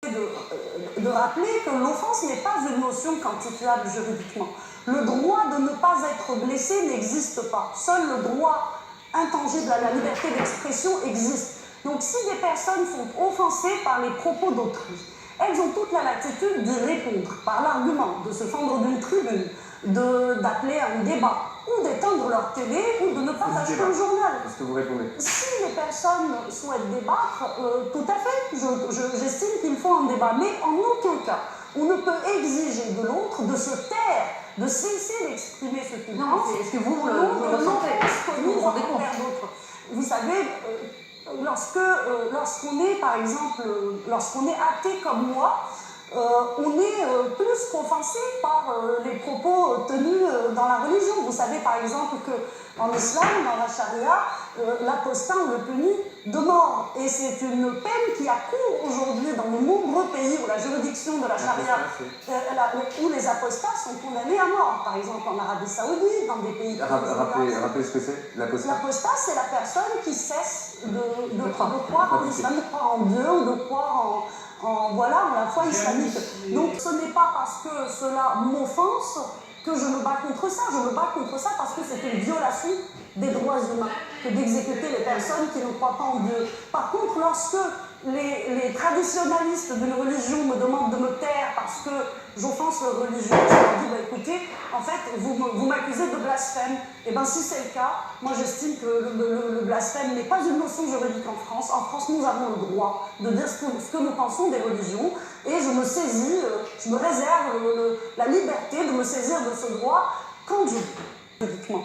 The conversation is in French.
de rappeler que l'offense n'est pas une notion quantifiable juridiquement. Le droit de ne pas être blessé n'existe pas. Seul le droit intangible à la liberté d'expression existe. Donc si des personnes sont offensées par les propos d'autrui, elles ont toute la latitude d'y répondre par l'argument, de se fendre d'une tribune, d'appeler à un débat, ou d'éteindre leur télé, ou de ne pas acheter un journal. Est-ce que vous répondez? Si les personnes souhaitent débattre, tout à fait, j'estime qu'il faut un débat, mais en aucun cas, on ne peut exiger de l'autre de se taire, de cesser d'exprimer ce qu'il pense. Est-ce que vous le ressentez? Vous savez, lorsqu'on est, par exemple, lorsqu'on est athée comme moi, on est plus qu'offensé par les propos tenus dans la religion. Vous savez par exemple qu'en islam, dans la charia, l'apostat on le punit de mort. Et c'est une peine qui accourt aujourd'hui dans de nombreux pays où la juridiction de la charia, où les apostats sont condamnés à mort. Par exemple en Arabie Saoudite, dans des pays... Rappelez ce que c'est, l'apostat. L'apostat, c'est la personne qui cesse de croire en l'islam, de croire en Dieu ou de croire en la foi islamique. Donc ce n'est pas parce que cela m'offense que je me bats contre ça. Je me bats contre ça parce que c'est une violation des droits humains que d'exécuter les personnes qui ne croient pas en Dieu. Par contre, lorsque les traditionalistes d'une religion me demandent de me taire parce que j'offense leur religion, je leur dis, bah, écoutez, en fait, vous m'accusez de blasphème. Et bien si c'est le cas, moi j'estime que le blasphème n'est pas une notion juridique en France. En France, nous avons le droit de dire ce que nous pensons des religions, et je me saisis, je me réserve la liberté de me saisir de ce droit quand je veux, juridiquement.